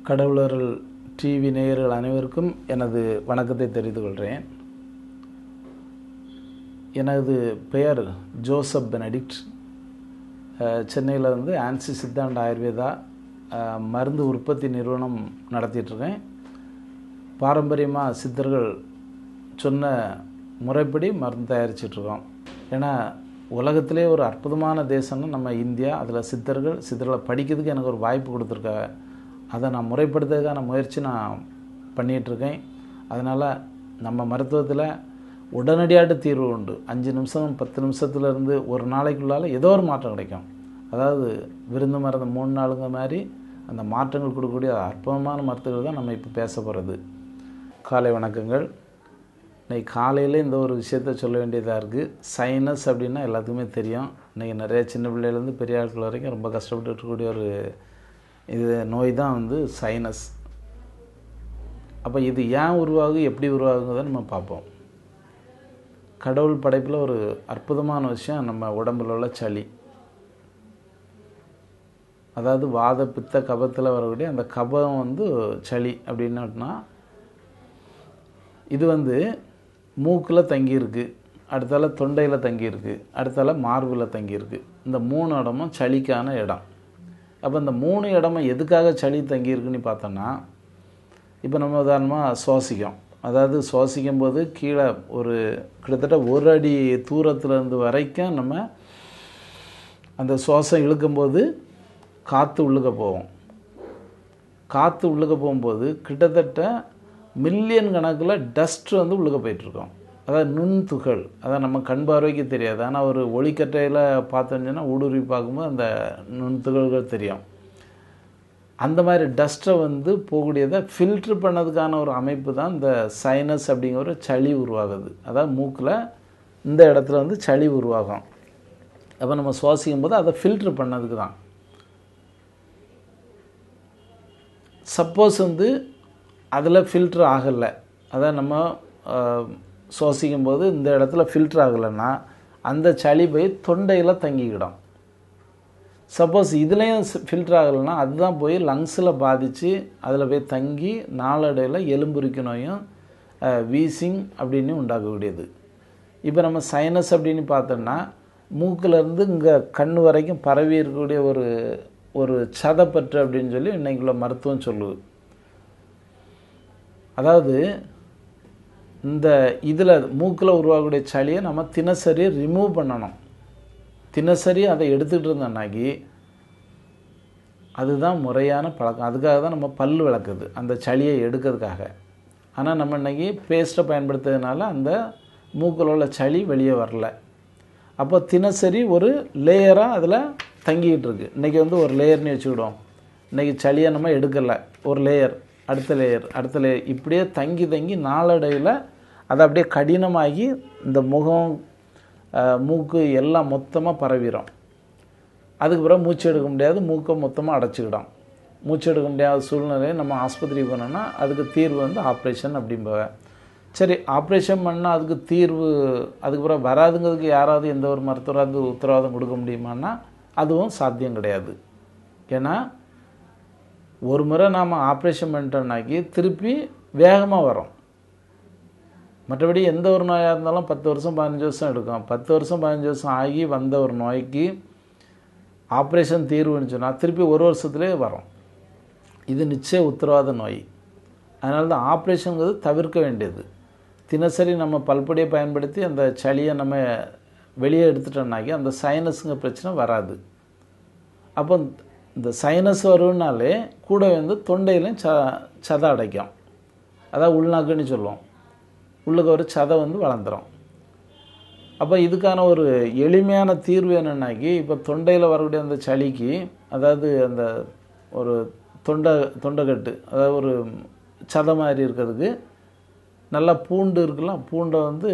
கடவுளர்கள் TV நேயர்கள் அனைவருக்கும் எனது வணக்கத்தை தெரிவித்துக் கொள்கிறேன். எனது பெயர் ஜோசப் பெனடிக்ட். சென்னையில் ஆன்சி சித்தாண்ட ஆயுர்வேதா மருந்து உற்பத்தி நிறுவனம் நடத்திட்டுருக்கேன். பாரம்பரியமாக சித்தர்கள் சொன்ன முறைப்படி மருந்து தயாரிச்சிட்ருக்கோம். ஏன்னா உலகத்திலே ஒரு அற்புதமான தேசம்னு நம்ம இந்தியா. அதில் சித்தர்களை படிக்கிறதுக்கு எனக்கு ஒரு வாய்ப்பு கொடுத்துருக்காங்க. அதை நான் முறைப்படுத்துறதுக்கான முயற்சி நான் பண்ணிகிட்ருக்கேன். அதனால் நம்ம மருத்துவத்தில் உடனடியாக தீர்வு உண்டு. 5 நிமிஷம் 10 நிமிஷத்துலேருந்து ஒரு நாளைக்குள்ளால் ஏதோ ஒரு மாற்றம் கிடைக்கும். அதாவது விருந்து மருந்து 3 நாளுங்க மாதிரி அந்த மாற்றங்கள் கொடுக்கக்கூடிய அற்புதமான மருத்துவர்கள் தான் நம்ம இப்போ பேச போகிறது. காலை வணக்கங்கள். இன்றைக்கி காலையில் இந்த ஒரு விஷயத்த சொல்ல வேண்டியதாக இருக்குது. சைனஸ் அப்படின்னா எல்லாத்துக்குமே தெரியும். இன்றைக்கி நிறைய சின்ன பிள்ளையிலேருந்து பெரிய ஆட்கள் வரைக்கும் ரொம்ப கஷ்டப்பட்டு இருக்கக்கூடிய ஒரு நோய் தான் சைனஸ். அப்போ இது ஏன் உருவாகுது, எப்படி உருவாகுங்கிறத நம்ம பார்ப்போம். கடவுள் படைப்பில் ஒரு அற்புதமான விஷயம் நம்ம உடம்புல உள்ள சளி. அதாவது வாத பித்த கபத்தில் வரக்கூடிய அந்த கபம் சளி அப்படின்னா இது மூக்கில் தங்கியிருக்கு, அடுத்தால தொண்டையில் தங்கியிருக்கு, அடுத்தால மார்பில் தங்கியிருக்கு. இந்த 3 இடமும் சளிக்கான இடம். அப்போ இந்த 3 இடமும் எதுக்காக சளி தங்கியிருக்குன்னு பார்த்தோன்னா, இப்போ நம்ம உதாரணமாக சுவாசிக்கும். அதாவது சுவாசிக்கும் போது கீழே ஒரு கிட்டத்தட்ட 1 அடி தூரத்துலேருந்து வரைக்கும் நம்ம அந்த சுவாசம் இழுக்கும்போது காற்று உள்ளுக்க போகும். காற்று உள்ளுக்க போகும்போது கிட்டத்தட்ட மில்லியன் கணக்கில் டஸ்ட்டு உள்ளுக்க போயிட்டுருக்கோம். அதாவது நுண்துகள், அதாவது நம்ம கண் பார்வைக்கு தெரியாது. ஆனால் ஒரு ஒளிக்கட்டையில் பார்த்தோம்னா ஊடுருவி பார்க்கும்போது அந்த நுண்துகள்கள் தெரியும். அந்த மாதிரி டஸ்ட்டை போகக்கூடியதை ஃபில்ட்ரு பண்ணதுக்கான ஒரு அமைப்பு தான் இந்த சைனஸ் அப்படிங்கிற ஒரு சளி உருவாகுது. அதாவது மூக்கில் இந்த இடத்துல சளி உருவாகும். அப்போ நம்ம சுவாசிக்கும் போது அதை ஃபில்ட்ரு பண்ணதுக்கு தான். சப்போஸ் அதில் ஃபில்ட்ரு ஆகலை, அதான் நம்ம சுவாசிக்கும் போது இந்த இடத்துல ஃபில்ட்ரு ஆகலைன்னா அந்த சளி போய் தொண்டையில் தங்கிக்கிடும். சப்போஸ் இதுலேயும் ஃபில்ட்ரு ஆகலைன்னா அதுதான் போய் லங்ஸில் பாதித்து அதில் போய் தங்கி நாளடைவில் எலும்புரிக்கு நோயும் வீசிங் அப்படின்னு உண்டாக்கக்கூடியது. இப்போ நம்ம சைனஸ் அப்படின்னு பார்த்தோம்னா மூக்கிலேருந்து இங்கே கண் வரைக்கும் பரவி இருக்கக்கூடிய ஒரு சதப்பற்று அப்படின்னு சொல்லி இன்றைக்குள்ள மருத்துவம் சொல்லுது. அதாவது இந்த இதில் மூக்கில் உருவாகக்கூடிய சளியை நம்ம தினசரி ரிமூவ் பண்ணணும். தினசரி அதை எடுத்துகிட்டு இருந்தோம்னாக்கி அதுதான் முறையான பழக்கம். அதுக்காக தான் நம்ம பல் விளக்குது, அந்த சளியை எடுக்கிறதுக்காக. ஆனால் நம்ம இன்றைக்கி பேஸ்ட்டை பயன்படுத்துறதுனால அந்த மூக்கில் உள்ள சளி வெளியே வரல. அப்போ தினசரி ஒரு லேயராக அதில் தங்கிக்கிட்டு இருக்குது. இன்றைக்கி ஒரு லேயர்னு வச்சுக்கிடுவோம். இன்றைக்கி சளியை நம்ம எடுக்கலை, ஒரு லேயர், அடுத்த லேயர், அடுத்த லேயர், இப்படியே தங்கி தங்கி நாளடைவில் அது அப்படியே கடினமாகி இந்த முகம் மூக்கு எல்லாம் மொத்தமாக பரவிடும். அதுக்கு பிறகு மூச்சு எடுக்க முடியாது, மூக்கை மொத்தமாக அடைச்சிக்கிடும். மூச்சு எடுக்க முடியாத சூழ்நிலையை நம்ம ஆஸ்பத்திரிக்கு போனோம்னா அதுக்கு தீர்வு ஆப்ரேஷன் அப்படிம்பாங்க. சரி, ஆப்ரேஷன் பண்ணால் அதுக்கு தீர்வு அதுக்கு பிறகு வராதுங்கிறதுக்கு யாராவது எந்த ஒரு மருத்துவராவது உத்தரவாதம் கொடுக்க முடியுமான்னா அதுவும் சாத்தியம் கிடையாது. ஏன்னா ஒரு முறை நாம் ஆப்ரேஷன் பண்ணிட்டோம்னாக்கி திருப்பி வேகமாக வரும். மற்றபடி எந்த ஒரு நோயாக இருந்தாலும் 10 வருஷம் 15 வருஷம் எடுக்கும். 10 வருஷம் 15 வருஷம் ஆகி வந்த ஒரு நோய்க்கு ஆப்ரேஷன் தீர்வுன்னு சொன்னால் திருப்பி 1 வருஷத்துலேயே வரும். இது நிச்சய உத்தரவாத நோய். அதனால தான் ஆப்ரேஷனுங்கிறது தவிர்க்க வேண்டியது. தினசரி நம்ம பல்படியை பயன்படுத்தி அந்த சளியை நம்ம வெளியே எடுத்துட்டோம்னாக்கி அந்த சைனஸுங்க பிரச்சனை வராது. அப்போ இந்த சைனஸ் வரும்னாலே கூட தொண்டையிலையும் சதை அடைக்கும். அதாவது உள்நாக்குன்னு சொல்லுவோம். உள்ளுக்கு ஒரு சதை வளர்ந்துடும். அப்போ இதுக்கான ஒரு எளிமையான தீர்வு என்னென்னாக்கி, இப்போ தொண்டையில் வரக்கூடிய அந்த சளிக்கு, அதாவது அந்த ஒரு தொண்டைக்கட்டு, அதாவது ஒரு சதை மாதிரி இருக்கிறதுக்கு நல்லா பூண்டு இருக்கலாம், பூண்டை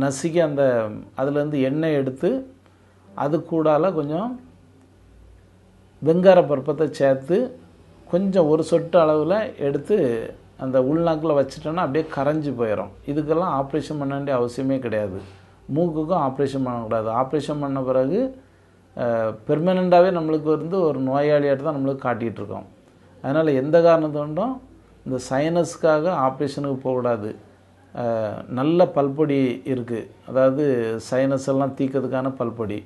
நசுக்கி அந்த அதுலேருந்து எண்ணெய் எடுத்து அது கூடால கொஞ்சம் வெங்கார பருப்பத்தை சேர்த்து கொஞ்சம் ஒரு சொட்டு அளவில் எடுத்து அந்த உள்நாக்கில் வச்சுட்டோன்னா அப்படியே கரைஞ்சி போயிடும். இதுக்கெல்லாம் ஆப்ரேஷன் பண்ண வேண்டிய அவசியமே கிடையாது. மூக்குக்கும் ஆப்ரேஷன் பண்ணக்கூடாது. ஆப்ரேஷன் பண்ண பிறகு பெர்மனண்ட்டாகவே நம்மளுக்கு ஒரு நோயாளியாட்டு தான் நம்மளுக்கு காட்டிகிட்ருக்கோம். அதனால் எந்த காரணத்தை கொண்டும் இந்த சைனஸ்க்காக ஆப்ரேஷனுக்கு போகக்கூடாது. நல்ல பல்பொடி இருக்குது, அதாவது சைனஸ் எல்லாம் தீக்கிறதுக்கான பல்பொடி.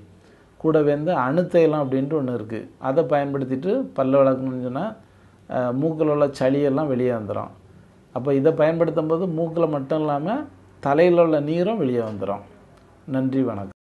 கூடவே வந்து அணுத்தைலம் அப்படின்ட்டு ஒன்று இருக்குது, அதை பயன்படுத்திட்டு பல்ல விளக்கணும்னு சொன்னால் மூக்கில் உள்ள சளியெல்லாம் வெளியே வந்துடும். அப்போ இதை பயன்படுத்தும் போது மூக்கில் மட்டும் இல்லாமல் தலையில் உள்ள நீரும் வெளியே வந்துடும். நன்றி, வணக்கம்.